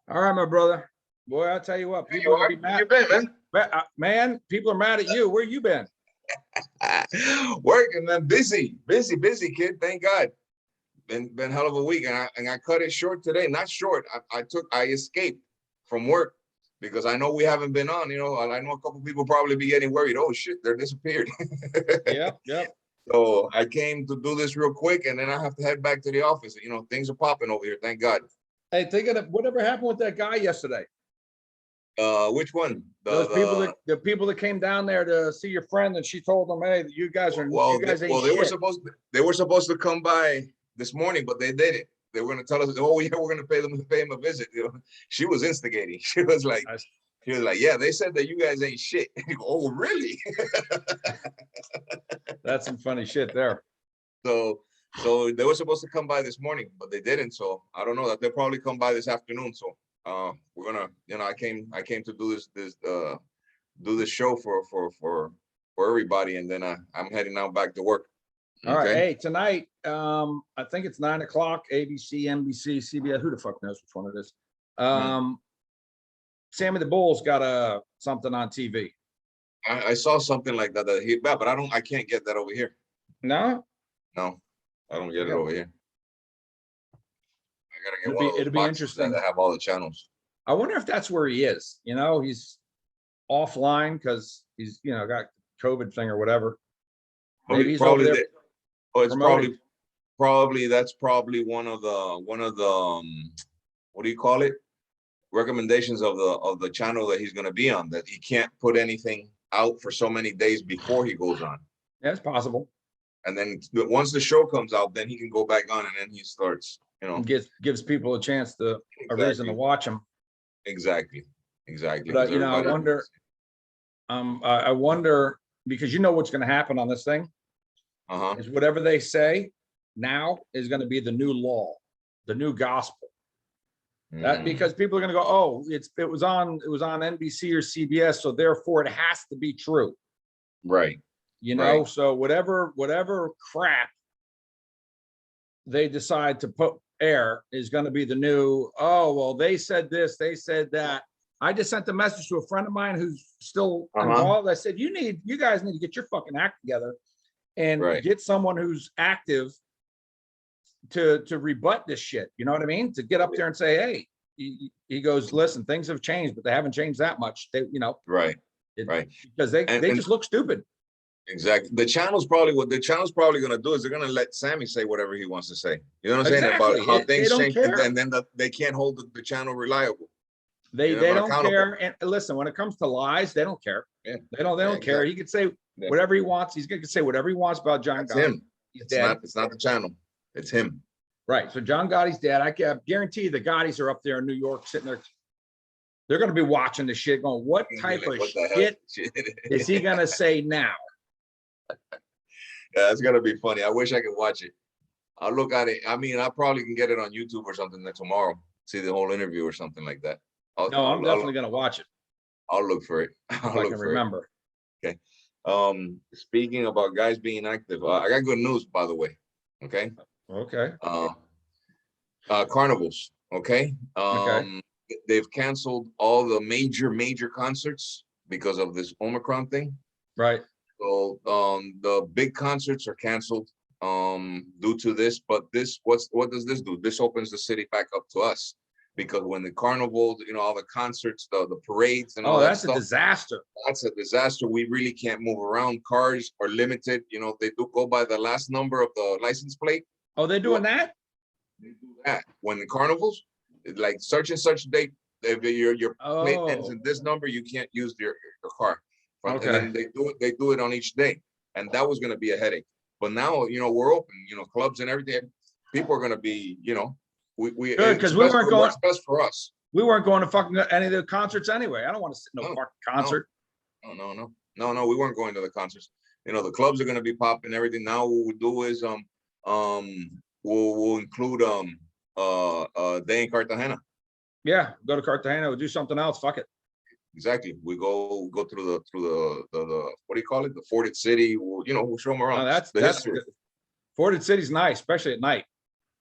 All right, my brother. Boy, I'll tell you what, There people you are gonna are. be Where you mad. been, man? Man, people are mad at you. Where you been? Working, man. Busy, kid. Thank God. Been hell of a week, and I cut it short today. Not short. I escaped from work because I know we haven't been on. I know a couple people probably be getting worried. Oh shit, they're disappeared. Yep. So I came to do this real quick, and then I have to head back to the office. Things are popping over here. Thank God. Hey, thinking of whatever happened with that guy yesterday. Which one? Those people that came down there to see your friend, and she told them, "Hey, you guys ain't they were shit." supposed to come by this morning, but they didn't. They were going to tell us, "Oh yeah, we're going to pay him a visit." She was instigating. She was like, "Yeah, they said that you guys ain't shit." Oh, really? That's some funny shit there. So they were supposed to come by this morning, but they didn't. So I don't know that they'll probably come by this afternoon. So we're gonna, I came to do this show for everybody, and then I'm heading now back to work. All right. Hey, tonight, I think it's 9 o'clock, ABC, NBC, CBS, who the fuck knows which one it is. Sammy the Bull's got something on TV. I saw something like that, but I can't get that over here. No, I don't get it over here. I gotta get one of those it'll be interesting that have all the channels. I wonder if that's where he is. He's offline because he's got COVID thing or whatever. Maybe he's probably over there. It's probably that's probably one of the what do you call it? Recommendations of the channel that he's going to be on, that he can't put anything out for so many days before he goes on. Yeah, it's possible. And then once the show comes out, then he can go back on, and then he starts, gives people a chance a reason to watch him. Exactly. But I wonder because what's going to happen on this thing is whatever they say now is going to be the new law, the new gospel. That because people are going to go, oh, it was on NBC or CBS, so therefore it has to be true, right? Right. So whatever crap they decide to put air is going to be the new. Oh well, they said this, they said that. I just sent a message to a friend of mine who's still involved. I said, you guys need to get your fucking act together and get someone who's active to rebut this shit. You know what I mean? To get up there and say, hey, he goes, listen, things have changed, but they haven't changed that much. Right. Because they just look stupid. Exactly. The channel's probably going to do is they're going to let Sammy say whatever he wants to say. You know what I'm saying? About how things change, and then they can't hold the channel reliable. They don't care. And listen, when it comes to lies, they don't care. Yeah. They don't care. He could say whatever he wants. He's going to say whatever he wants about John Gotti. Him. It's not the channel. It's him. Right. So John Gotti's dead. I can guarantee the Gottis are up there in New York sitting there. They're going to be watching the shit going, what type of shit is he going to say now? Yeah, it's going to be funny. I wish I could watch it. I'll look at it. I mean, I probably can get it on YouTube or something tomorrow. See the whole interview or something like that. I'm definitely going to watch it. I'll look for it. I can remember. Okay. Speaking about guys being active, I got good news, by the way. Okay. Carnivals. Okay. They've canceled all the major concerts because of this Omicron thing. Right. So the big concerts are canceled due to this. But what does this do? This opens the city back up to us. Because when the carnival, all the concerts, the parades and all that stuff. That's a disaster. That's a disaster. We really can't move around. Cars are limited. They do go by the last number of the license plate. Oh, they're doing that? They do that. When the carnivals, like such and such date, if your plate ends in this number, you can't use your car. Okay. And then they do it on each day. And that was going to be a headache. But now, we're open, clubs and everything. People are going to be, we good because we weren't going. It's best for us. We weren't going to fucking any of the concerts anyway. I don't want to sit in no fucking concert. No. We weren't going to the concerts. The clubs are going to be popping. Everything now. What we'll do is we'll include a day in Cartagena. Yeah, go to Cartagena. We'll do something else. Fuck it. Exactly. We go through the what do you call it? The forted city. We'll show them around. No, that's history. Forted city's nice, especially at night.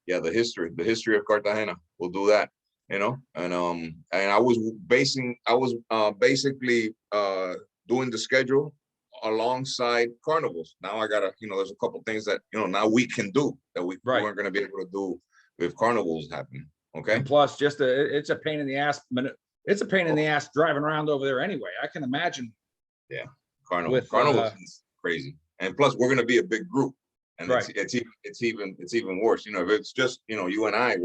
Yeah, the history of Cartagena. We'll do that. you know, and I was basically doing the schedule alongside carnivals. Now I gotta, you know, there's a couple things that, you know, now we can do that we weren't going to be able to do if carnivals happen. Okay. And plus, it's a pain in the ass. It's a pain in the ass driving around over there anyway. I can imagine. Yeah, carnivals is crazy, and plus we're going to be a big group, and it's even worse. You know, if it's just, you know, you and I,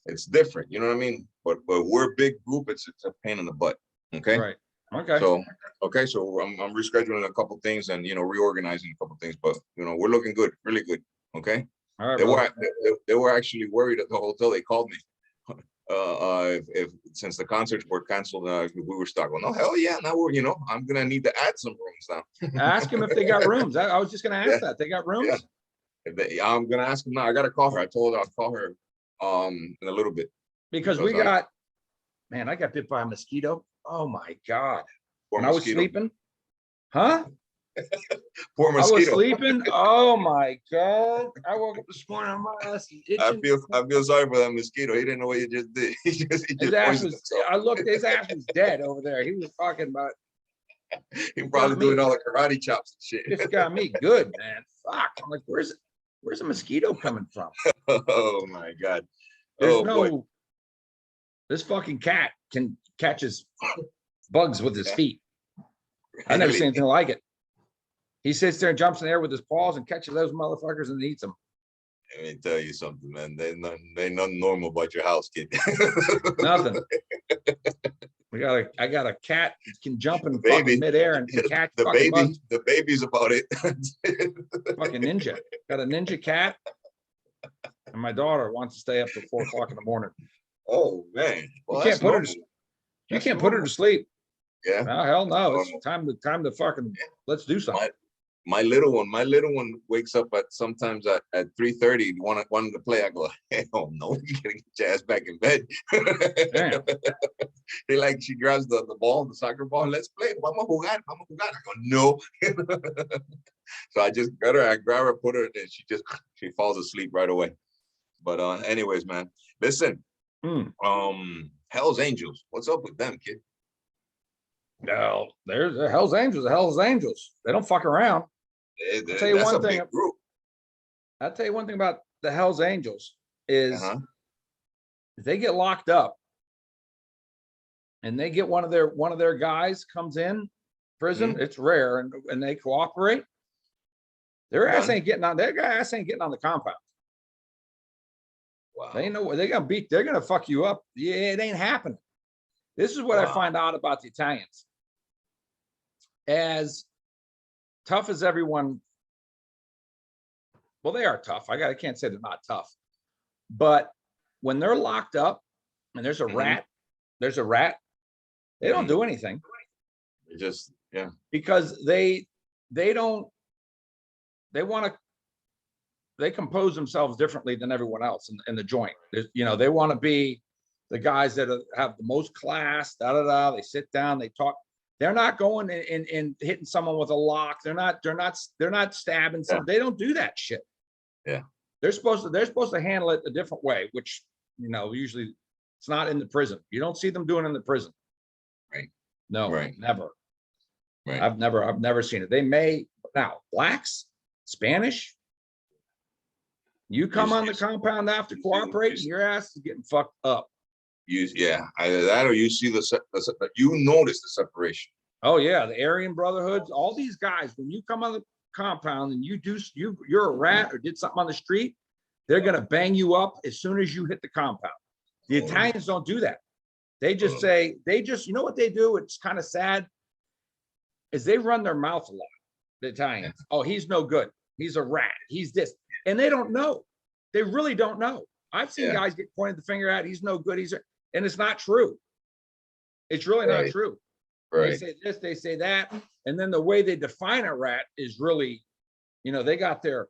it's different. You know what I mean? But we're a big group. It's a pain in the butt. Okay. Right. Okay. So I'm rescheduling a couple things and, you know, reorganizing a couple things, but, you know, we're looking good, really good. Okay. All right. They were actually worried at the hotel. They called me. If since the concerts were canceled, we were stuck. Well, no, hell yeah. Now we're, you know, I'm gonna need to add some rooms now. Ask them if they got rooms. I was just gonna ask that. They got rooms? Yeah. I'm gonna ask them now. I gotta call her. I told her I'll call her in a little bit. Because we got, man, I got bit by a mosquito. Oh my God. When I was sleeping. Huh? Poor mosquito. I was sleeping. Oh my God. I woke up this morning. My ass is itching. I feel sorry for that mosquito. He didn't know what you just did. His ass was, I looked, his ass was dead over there. He was talking about. He probably doing all the karate chops and shit. This got me good, man. Fuck. I'm like, where's the mosquito coming from? Oh my God. There's boy. This fucking cat can catch his bugs with his feet. I never seen anything like it. He sits there and jumps in the air with his paws and catches those motherfuckers and eats them. Let me tell you something, man. There's nothing normal about your house, kid. Nothing. I got a cat that can jump in fucking midair and catch the fucking baby. bugs. The baby's about it. Fucking ninja. Got a ninja cat. And my daughter wants to stay up till 4 o'clock in the morning. Oh man. Well, you can't put her to sleep. Yeah. Oh, hell no. It's time to fucking let's do something. My little one wakes up at sometimes at 3:30 wanting to play. I go, hell no, you gotta get your ass back in bed. She grabs the ball, the soccer ball, let's play. Vamos a jugar. I go, no. So I just got her, I grab her, put her, and she falls asleep right away. But anyways, man, listen. Hell's Angels. What's up with them, kid? No, there's the Hell's Angels. The Hell's Angels. They don't fuck around. I'll tell you one thing. I'll tell you one thing about the Hell's Angels is if they get locked up and they get one of their guys comes in prison, it's rare, and they cooperate. Their ass ain't getting on. Their ass ain't getting on the compound. Wow. They know they're gonna beat. They're gonna fuck you up. Yeah, it ain't happening. This is what I find out about the Italians. As tough as everyone, well, they are tough. I can't say they're not tough, but when they're locked up and there's a rat, they don't do anything. They just because they compose themselves differently than everyone else in the joint. You know, they want to be the guys that have the most class. They sit down, they talk. They're not going and hitting someone with a lock. They're not stabbing someone. They don't do that shit. Yeah. They're supposed to handle it a different way, which, you know, usually it's not in the prison. You don't see them doing it in the prison. Right. No, never. Right. I've never seen it. They may now, blacks, Spanish. You come on the compound after cooperating, your ass is getting fucked up. Either that or you see you notice the separation. Oh yeah, the Aryan Brotherhoods, all these guys, when you come on the compound and you're a rat or did something on the street, they're gonna bang you up as soon as you hit the compound. The Italians don't do that. They just you know what they do? It's kind of sad, is they run their mouth a lot. The Italians. Oh, he's no good. He's a rat. He's this, and they don't know. They really don't know. I've seen guys get pointed the finger at. He's no good. And it's not true. It's really not true. Right. They say this, they say that. And then the way they define a rat is really, you know, they got their,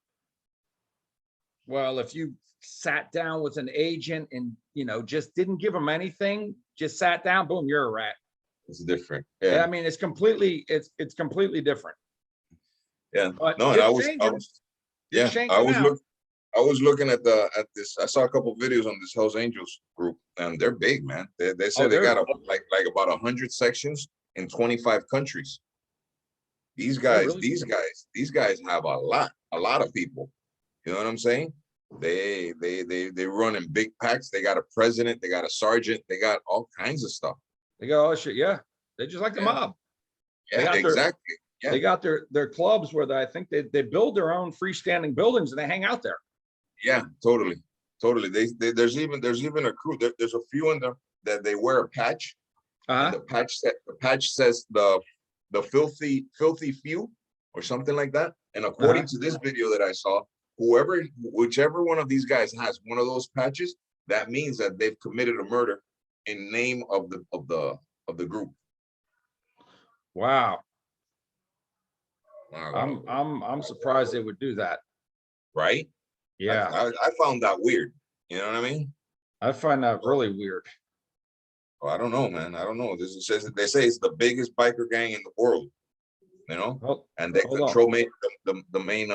well, if you sat down with an agent and, you know, just didn't give them anything, just sat down, boom, you're a rat. It's different. Yeah. I mean, it's completely different. Yeah. But no, and I was I was looking at this. I saw a couple videos on this Hells Angels group, and they're big, man. They say they got like about 100 sections in 25 countries. These guys have a lot of people. You know what I'm saying? They run in big packs. They got a president, they got a sergeant, they got all kinds of stuff. They got all shit. Yeah, they just like the mob. Yeah, exactly. They got their clubs where I think they build their own freestanding buildings and they hang out there. Yeah, totally. There's even a crew. There's a few in there that they wear a patch. And the patch says the filthy few or something like that. And according to this video that I saw, whichever one of these guys has one of those patches, that means that they've committed a murder in name of the group. Wow. I'm surprised they would do that. Right? Yeah. I found that weird. You know what I mean? I find that really weird. Well, I don't know, man. I don't know. They say it's the biggest biker gang in the world. You know, and they control the main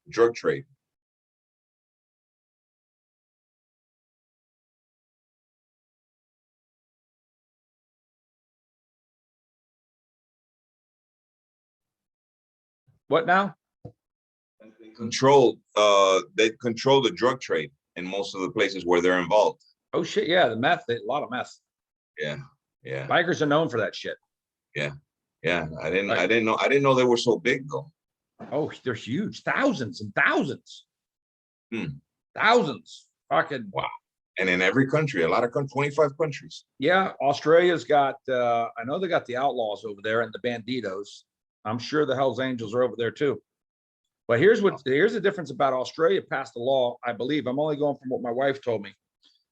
drug trade. What now? They control the drug trade in most of the places where they're involved. Oh shit, yeah, the meth, a lot of meth. Yeah. Bikers are known for that shit. Yeah. I didn't know they were so big though. Oh, they're huge. Thousands and thousands. Thousands. Fucking wow. And in every country, 25 countries. Yeah, Australia's got I know they got the outlaws over there and the banditos. I'm sure the Hells Angels are over there too. But here's the difference about Australia passed a law, I believe. I'm only going from what my wife told me.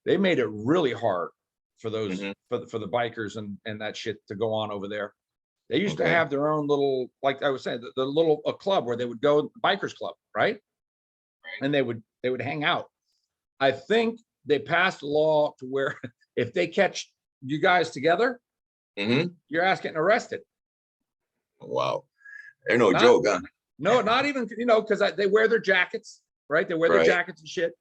They made it really hard for those for the bikers and that shit to go on over there. They used to have their own little, like I was saying, the little club where they would go, bikers club, right? And they would hang out. I think they passed a law to where if they catch you guys together, your ass getting arrested. Wow, they're no joke, huh? No, not even, because they wear their jackets, right? They wear their jackets and shit.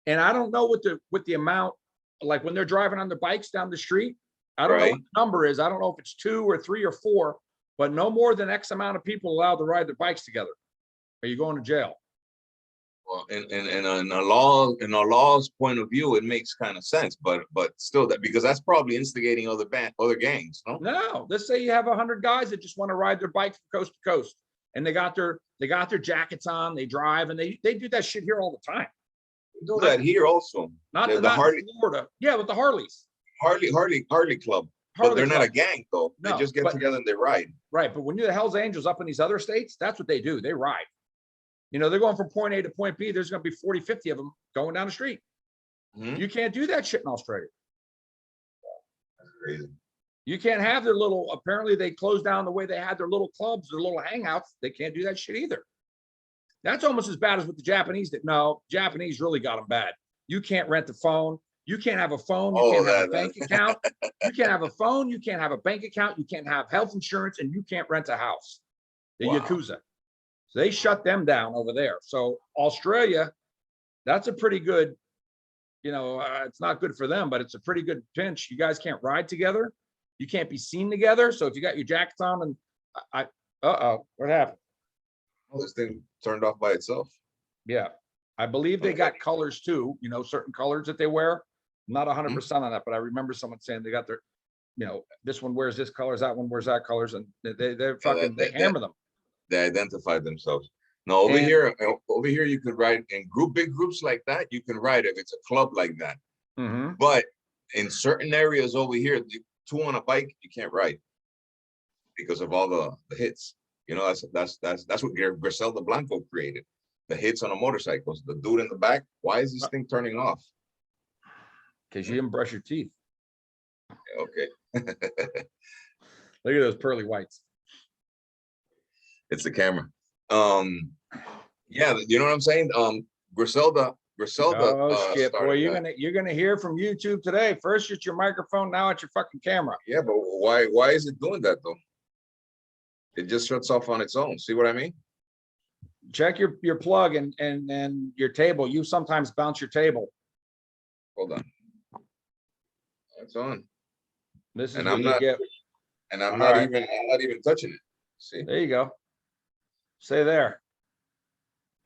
And I don't know what the amount, like when they're driving on their bikes down the street, I don't know what the number is. I don't know if it's 2 or 3 or 4, but no more than X amount of people allowed to ride their bikes together. Are you going to jail? Well, in a law's point of view, it makes kind of sense, but still, that because that's probably instigating other gangs. No, let's say you have 100 guys that just want to ride their bikes from coast to coast, and they got their jackets on, they drive, and they do that shit here all the time. They do that here also. Not the Harley, Florida. Yeah, with the Harleys. Harley club. But they're not a gang though. They just get together and they ride. Right, but when you're the Hells Angels up in these other states, that's what they do. They ride. They're going from point A to point B. There's going to be 40, 50 of them going down the street. You can't do that shit in Australia. That's crazy. You can't have their little, apparently they closed down the way they had their little clubs, their little hangouts. They can't do that shit either. That's almost as bad as what the Japanese did. No, Japanese really got them bad. You can't rent the phone. You can't have a phone. You can't have a bank account. You can't have a phone. You can't have a bank account. You can't have health insurance, and you can't rent a house. The Yakuza. So they shut them down over there. So Australia, that's a pretty good, it's not good for them, but it's a pretty good pinch. You guys can't ride together. You can't be seen together. So if you got your jackets on and what happened? Well, this thing turned off by itself. Yeah. I believe they got colors too, certain colors that they wear. I'm not 100% on that, but I remember someone saying they got their, this one wears this colors, that one wears that colors, and they hammer them. They identify themselves. No, over here you could ride in big groups like that. You can ride if it's a club like that. But in certain areas over here, 2 on a bike, you can't ride because of all the hits. That's what Griselda Blanco created. The hits on the motorcycles. The dude in the back. Why is this thing turning off? Because you didn't brush your teeth. Okay. Look at those pearly whites. It's the camera. Yeah, you know what I'm saying? Griselda. Oh shit, boy! You're gonna hear from YouTube today. First it's your microphone, now it's your fucking camera. Yeah, but why is it doing that though? It just shuts off on its own. See what I mean? check your plug and your table. You sometimes bounce your table. Hold on. It's on. This is And what I'm you not, get. and I'm All not right. even, I'm not even touching it. See? There you go. Stay there.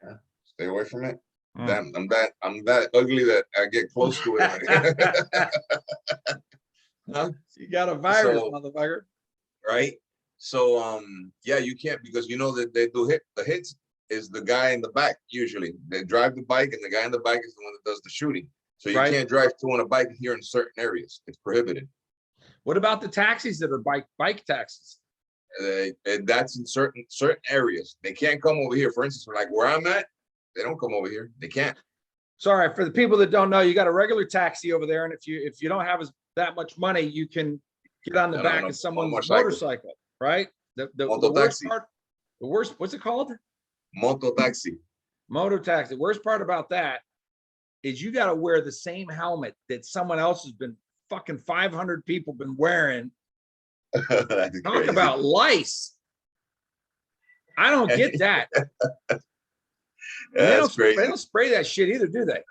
Yeah. Stay away from it. Mm. Damn, I'm that ugly that I get close to it. Huh? You got a virus, So, motherfucker. right? So yeah, you can't, because you know that they do the hits is the guy in the back. Usually they drive the bike and the guy in the back is the one that does the shooting. So you Right. can't drive two on a bike here in certain areas. It's prohibited. What about the taxis that are bike taxis? That's in certain areas. They can't come over here. For instance, like where I'm at, they don't come over here. They can't. Sorry, for the people that don't know, you got a regular taxi over there, and if you don't have that much money, you can get on the back of someone's motorcycle, right? The worst part, what's it called? Moto taxi. Moto taxi. The worst part about that is you got to wear the same helmet that someone else has been fucking 500 people been wearing. That's Talk crazy. about lice. I don't get that. That's crazy. They don't spray that shit either, do they?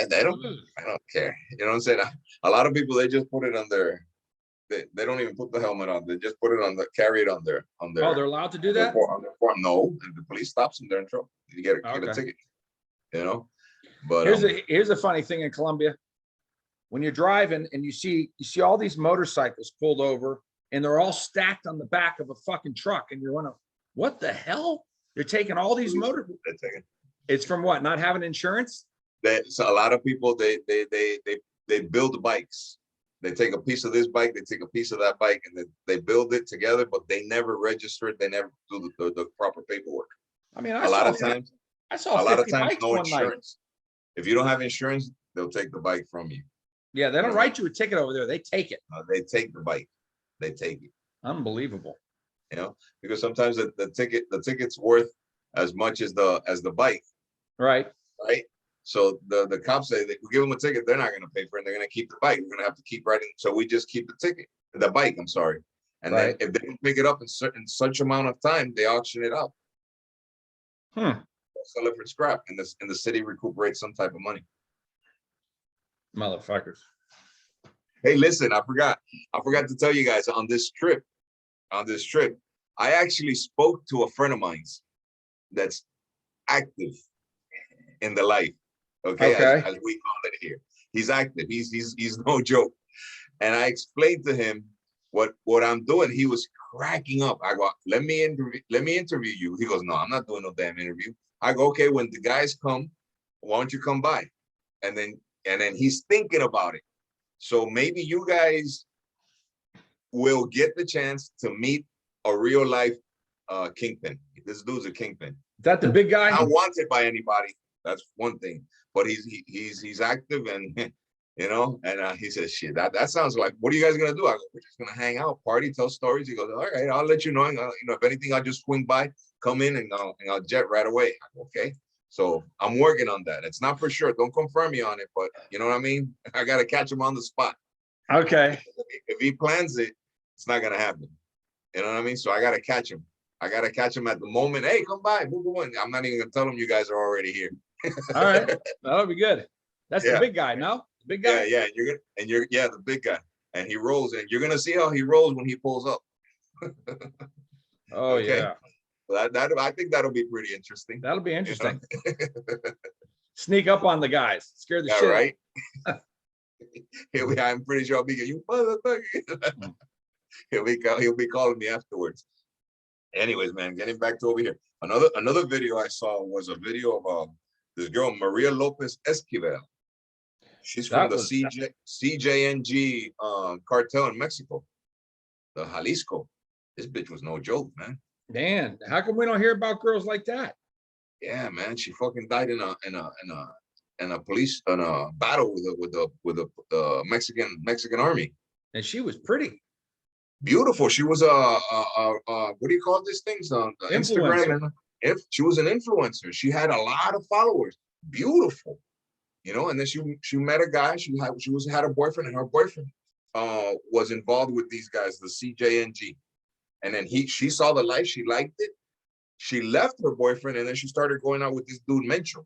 They don't. I don't care. You know what I'm saying? A lot of people, they just put it on their. They don't even put the helmet on. They just put it on carry it on their. Oh, they're allowed to do that? On their form. No, if the police stops them, they're in trouble. You get a ticket. You know. But here's a funny thing in Colombia. When you're driving and you see all these motorcycles pulled over and they're all stacked on the back of a fucking truck, and you're wondering, what the hell? They're taking all these It's from what? Not having insurance? So a lot of people they build bikes. They take a piece of this bike, they take a piece of that bike, and they build it together, but they never register it. They never do the proper paperwork. I mean, a lot of times no insurance. If you don't have insurance, they'll take the bike from you. Yeah, they don't write you a ticket over there. They take it. They take the bike. They take it. Unbelievable. You know, because sometimes the ticket's worth as much as the bike. Right. Right. So the cops say that we give them a ticket, they're not going to pay for it. They're going to keep the bike. We're going to have to keep writing. So we just keep the bike. I'm sorry. And then if they don't pick it up in such amount of time, they auction it out. Sell it for scrap, and the city recuperates some type of money. Motherfuckers. Hey, listen, I forgot to tell you guys on this trip, I actually spoke to a friend of mine that's active in the life. Okay. As we call it here. He's active. He's no joke. And I explained to him what I'm doing. He was cracking up. I go, let me interview you. He goes, no, I'm not doing no damn interview. I go, okay, when the guys come, why don't you come by? And then he's thinking about it. So maybe you guys will get the chance to meet a real life kingpin. This dude's a kingpin. Is that the big guy? Not wanted by anybody. That's one thing. But he's active, and you know, and he says, shit, that sounds like, what are you guys gonna do? I go, we're just gonna hang out, party, tell stories. He goes, all right, I'll let you know. And, if anything, I'll just swing by, come in, and I'll jet right away. I go, okay. So I'm working on that. It's not for sure. Don't confirm me on it, but you know what I mean? I got to catch him on the spot. Okay. If he plans it, it's not going to happen. You know what I mean? So I got to catch him. I got to catch him at the moment. Hey, come by. I'm not even going to tell him you guys are already here. All right. That'll be good. That's the big guy, no? The big guy? Yeah. You're the big guy. And he rolls, and you're going to see how he rolls when he pulls up. Oh, okay. Yeah. I think that'll be pretty interesting. That'll be interesting. You know? Sneak up on the guys, scare the shit. Right. I'm pretty sure I'll be you motherfucker. He'll be calling me afterwards. Anyways, man, getting back to over here. Another video I saw was a video of this girl Maria Lopez Esquivel. She's from the CJNG cartel in Mexico, the Jalisco. This bitch was no joke, man. Man, how come we don't hear about girls like that? Yeah, man, she fucking died in a battle with the Mexican army. And she was pretty. Beautiful. She was what do you call these things on Instagram? If she was an influencer, she had a lot of followers. Beautiful, you know. And then she met a guy. She had a boyfriend, and her boyfriend was involved with these guys, the CJNG. And then she saw the life, she liked it, She left her boyfriend and then she started going out with this dude Mencho.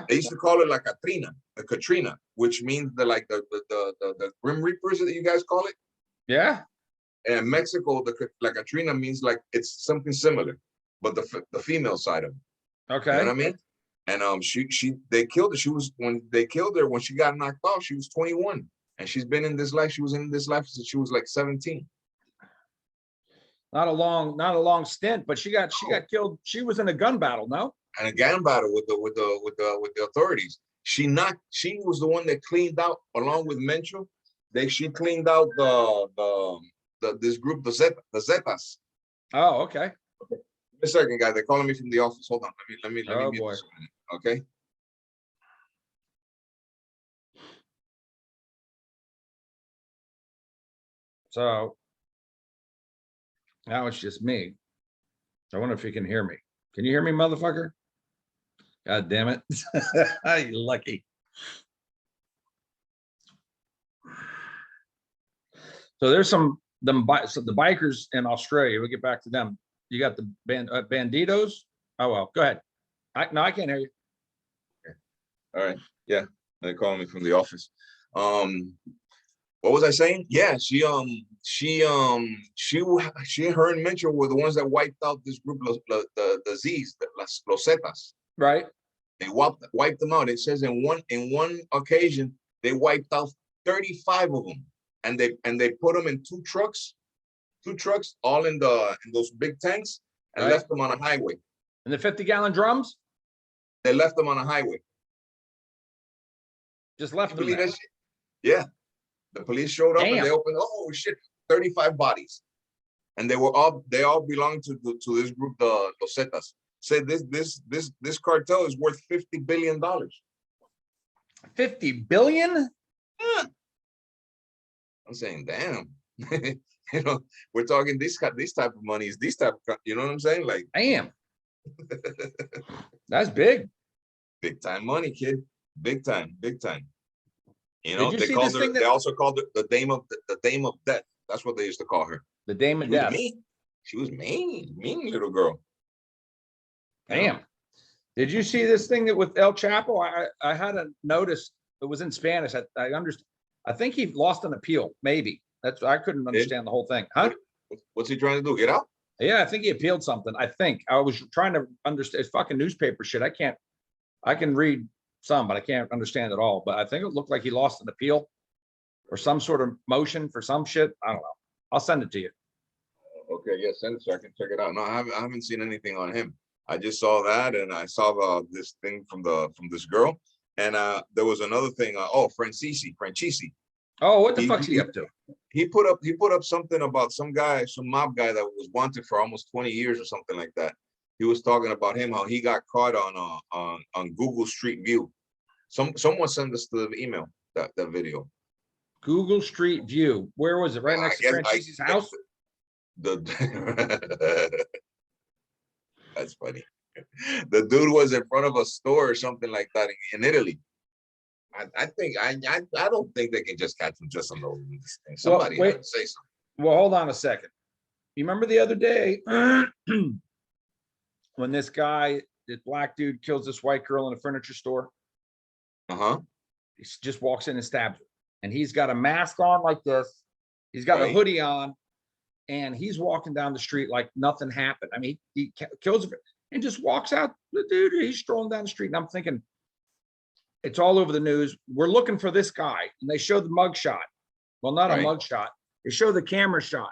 They used to call it like a Katrina, which means the Grim Reapers that you guys call it. Yeah. And in Mexico, like Katrina means like it's something similar, but the female side of it. Okay. You know what I mean? And they killed her. When they killed her, when she got knocked off, she was 21. And she's been in this life. She was in this life since she was like 17. Not a long stint, but she got killed. She was in a gun battle, no? And a gun battle with the authorities. She was the one that cleaned out, along with Mencho. She cleaned out this group, the Zetas. Oh, okay. A second, guys. They're calling me from the office. Hold on. Let me Oh, mute boy. this a minute, okay? So now it's just me. I wonder if you can hear me. Can you hear me, motherfucker? God damn it. You're lucky. So there's the bikers in Australia. We'll get back to them. You got the banditos. Oh, well, go ahead. No, I can't hear you. Okay. All right. Yeah. They're calling me from the office. What was I saying? Yeah, her and Mencho were the ones that wiped out this group, the Z's, Los Zetas. Right. They wiped them out. It says in one occasion they wiped out 35 of them, and they put them in two trucks, all in those big tanks, and left them on a highway. And the 50-gallon drums? They left them on a highway. Just left them there. Yeah. The police showed up. Damn. And they opened, oh shit, 35 bodies. And they all belonged to this group, the Los Zetas. Said this cartel is worth $50 billion. 50 billion? Yeah. I'm saying, damn. You know, we're talking these type of monies, you know what I'm saying? Like, damn. That's big. Big time money, kid. Big time. You know, they also called it the Dame of Death. That's what they used to call her. The Dame of Death. She was mean little girl. Damn. Did you see this thing with El Chapo? I hadn't noticed. It was in Spanish. I understand. I think he lost an appeal. Maybe I couldn't understand the whole thing. Huh? What's he trying to do? Get out? Yeah, I think he appealed something. I think I was trying to understand. It's fucking newspaper shit. I can read some, but I can't understand it all. But I think it looked like he lost an appeal or some sort of motion for some shit. I don't know. I'll send it to you. Okay, yeah, send it so I can check it out. No, I haven't seen anything on him. I just saw that, and I saw this thing from this girl, and there was another thing. Francisi. Oh, what the fuck's he up to? He put up something about some mob guy that was wanted for almost 20 years or something like that. He was talking about him, how he got caught on Google Street View. Someone sent us to the email that video. Google Street View. Where was it? Right next to Francisi's house? That's funny. The dude was in front of a store or something like that in Italy. I don't think they can just catch him just on those things. Somebody had to say something. Well, hold on a second. You remember the other day when this black dude kills this white girl in a furniture store? He just walks in and stabs her. And he's got a mask on like this. He's got a hoodie on. And he's walking down the street like nothing happened. I mean, he kills her and just walks out. The dude, he's strolling down the street. And I'm thinking, it's all over the news. We're looking for this guy. And they show the mug shot. Well, not a mug shot. They show the camera shot.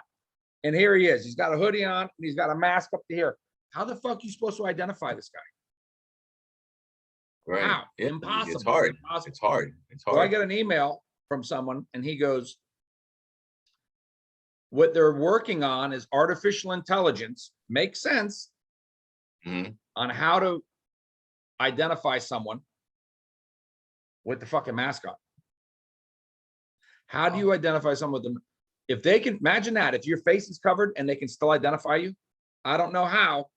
And here he is. He's got a hoodie on and he's got a mask up to here. How the fuck are you supposed to identify this guy? Right. Wow. Yeah, impossible. It's hard. Impossible. It's hard. So I get an email from someone and he goes, what they're working on is artificial intelligence, makes sense, on how to identify someone with the fucking mask on. How do you identify someone with them? If they can, imagine that, if your face is covered and they can still identify you, I don't know how.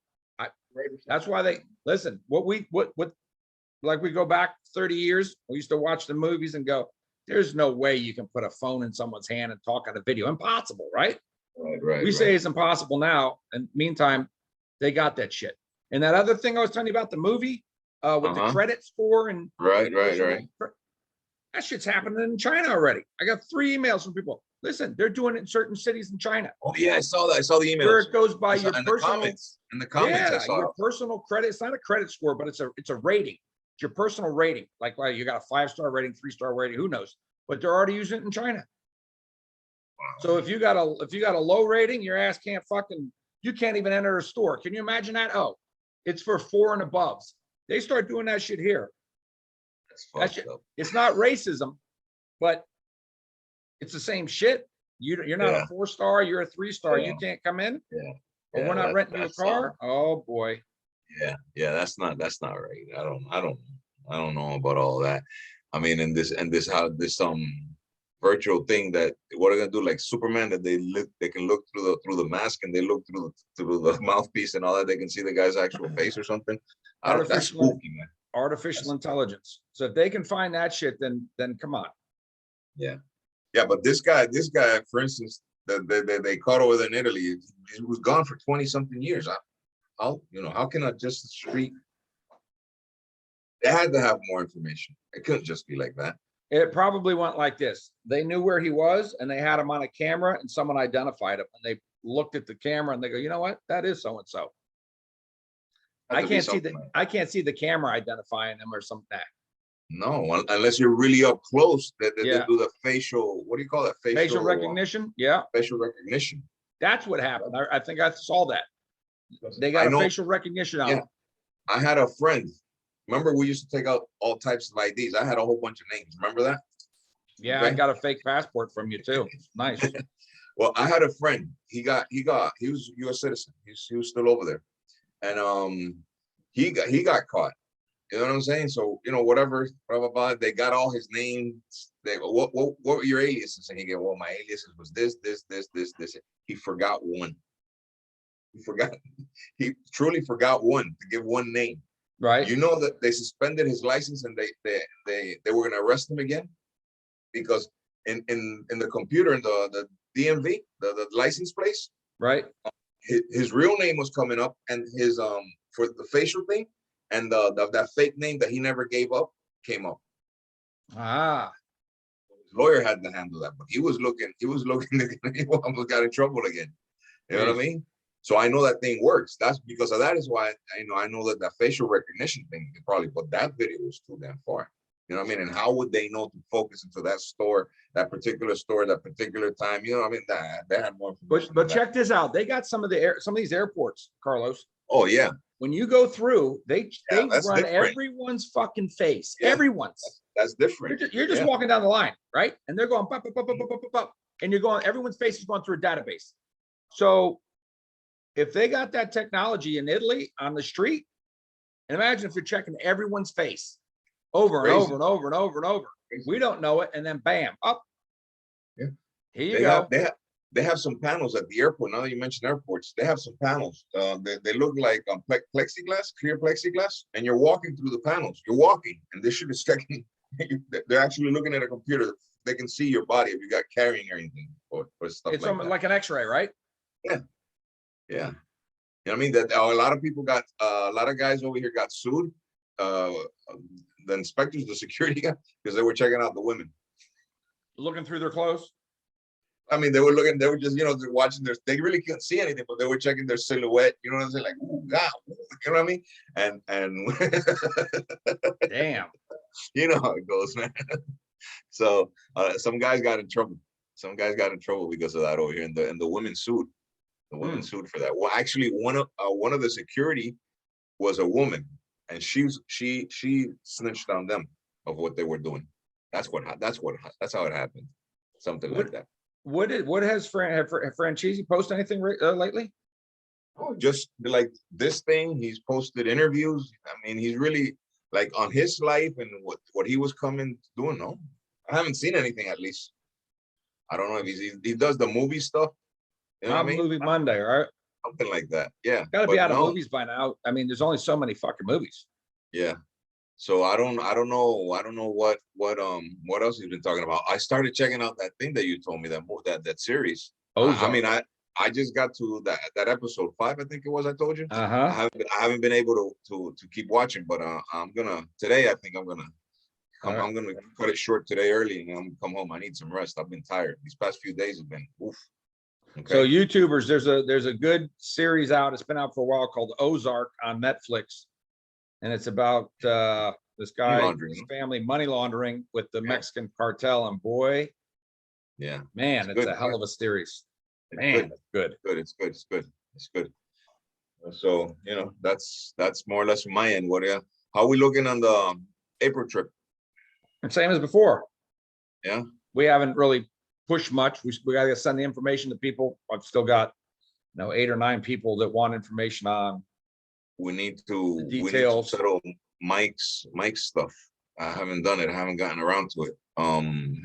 That's why listen, like we go back 30 years, we used to watch the movies and go, there's no way you can put a phone in someone's hand and talk on a video. Impossible, right? Right. We say it's impossible now. And meantime, They got that shit. And that other thing I was telling you about, the movie with the credits for and right. That shit's happening in China already. I got 3 emails from people. Listen, they're doing it in certain cities in China. Oh yeah, I saw that. I saw the emails. Where it goes by your in personal in the comments. I saw your personal credit. It's not a credit score, but it's a rating. It's your personal rating. Like, well, you got a 5-star rating, 3-star rating, who knows? But they're already using it in China. Wow. So if you got a low rating, your ass you can't even enter a store. Can you imagine that? Oh, it's for 4 and above. They start doing that shit here. That's fucked up. It's not racism, but it's the same shit. You're not a 4-star, you're a 3-star. You can't come in. Or we're not renting you a car. Oh boy. Yeah, that's not right. I don't know about all that. I mean, and this how this virtual thing that what are they gonna do, like Superman, that they can look through the mask and they look through the mouthpiece and all that, they can see the guy's actual face or something. That's spooky, man. Artificial intelligence. So if they can find that shit, then come on. Yeah, but this guy, for instance, they caught over there in Italy. He was gone for 20-something years. How can I just street? They had to have more information. It couldn't just be like that. It probably went like this. They knew where he was and they had him on a camera and someone identified him and they looked at the camera and they go, you know what? That is so-and-so. I can't see the camera identifying him or something. No, unless you're really up close, that they do the facial, what do you call it? Facial recognition. Yeah. Facial recognition. That's what happened. I think I saw that. They got a facial recognition on them. I had a friend. Remember, we used to take out all types of IDs. I had a whole bunch of names. Remember that? Yeah, okay. I got a fake passport from you too. Nice. Well, I had a friend. He was a U.S. citizen. He was still over there, and he got caught. You know what I'm saying? So whatever, blah blah blah. They got all his names. They go, what were your aliases? And he go, well, my aliases was this. He forgot one. He truly forgot one to give one name. Right. You know that they suspended his license and they were going to arrest him again because in the computer, in the DMV, the license place, right, his real name was coming up and his for the facial thing, and that fake name that he never gave up came up. Ah. His lawyer had to handle that, but he was looking he almost got in trouble again. You know what I mean? So I know that thing works. That's because of that is why I know that facial recognition thing probably, but that video was too damn far. You know what I mean? And how would they know to focus into that store, that particular store, that particular time? You know what I mean? They had more. But check this out. They got some of these airports, Carlos. Oh yeah. When you go through, they run different. Everyone's fucking face. Yeah. Everyone's. That's different. You're just walking down the line, right? And they're going, pop, and you're going. Everyone's face is going through a database. So if they got that technology in Italy on the street, and imagine if you're checking everyone's face over and over and over and over and over. We don't know it, and then bam, up. Yeah. Here you go. They have some panels at the airport. Now that you mentioned airports, they have some panels. They look like plexiglass, clear plexiglass, and you're walking through the panels. You're walking, and this shit is checking. They're actually looking at a computer. They can see your body if you got carrying anything or stuff. It's like an X-ray, right? Yeah. Yeah. You know what I mean? That a lot of people got a lot of guys over here got sued. The inspectors, the security guy, because they were checking out the women. Looking through their clothes? I mean, they were just, they're watching they really couldn't see anything, but they were checking their silhouette, you know what I'm saying? Like, oh God, you know what I mean? And damn. You know how it goes, man. So some guys got in trouble. Some guys got in trouble because of that over here, and the women sued. The women sued for that. Well, actually, one of the security was a woman, and she snitched on them of what they were doing. That's how it happened. Something like that. What has Franchisi posted anything lately? Oh, just like this thing. He's posted interviews. I mean, he's really like on his life and what he was doing. No, I haven't seen anything. At least I don't know if he does the movie stuff. You know what I mean? Movie Monday, right? Something like that. Yeah. Got to be out of movies by now. I mean, there's only so many fucking movies. Yeah. So I don't know what else he's been talking about. I started checking out that thing that you told me, that series. Ozark. I mean, I just got to that episode 5, I think it was. I told you. Uh-huh. I haven't been able to keep watching, but I'm gonna today. I think I'm gonna come. Right. I'm gonna cut it short today early, and I'm gonna come home. I need some rest. I've been tired. These past few days have been oof. So Okay. YouTubers, there's a good series out. It's been out for a while called Ozark on Netflix, and it's about this guy, laundering, his no? family money laundering with the Yeah. Mexican cartel, and boy, Yeah, man, it's good. a hell of a series. It's Man, good. it's good. Good. It's good. It's good. It's good. So that's more or less from my end. How are we looking on the April trip? And same as before. Yeah. We haven't really pushed much. We got to send the information to people. I've still got 8 or 9 people that want information on We need to details. settle Mike's stuff. I haven't done it. I haven't gotten around to it.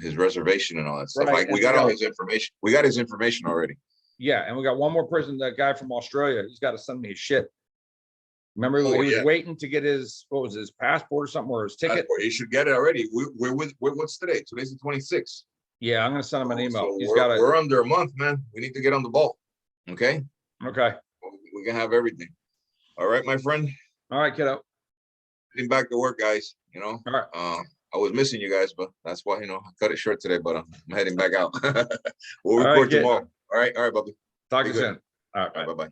His reservation and all that stuff. Right, Like and we got all his information. We got his information already. Yeah, and we got one more person, that guy from Australia. He's got to send me his shit. Remember, Oh, he was yeah. waiting to get his, what was his passport or something, or his ticket? Passport. He should get it already. What's today? Today's the 26th. Yeah, I'm gonna send him an email. So He's got we're under a month, man. We need to get on the ball. Okay. Okay. We can have everything. All right, my friend. All right, kiddo. Getting back to work, guys. All right. I was missing you guys, but that's why I cut it short today. But I'm heading back out. We'll All right, record kid. tomorrow. All right, Bubby. Talk to Be you good. soon. All right, bye. Bye bye.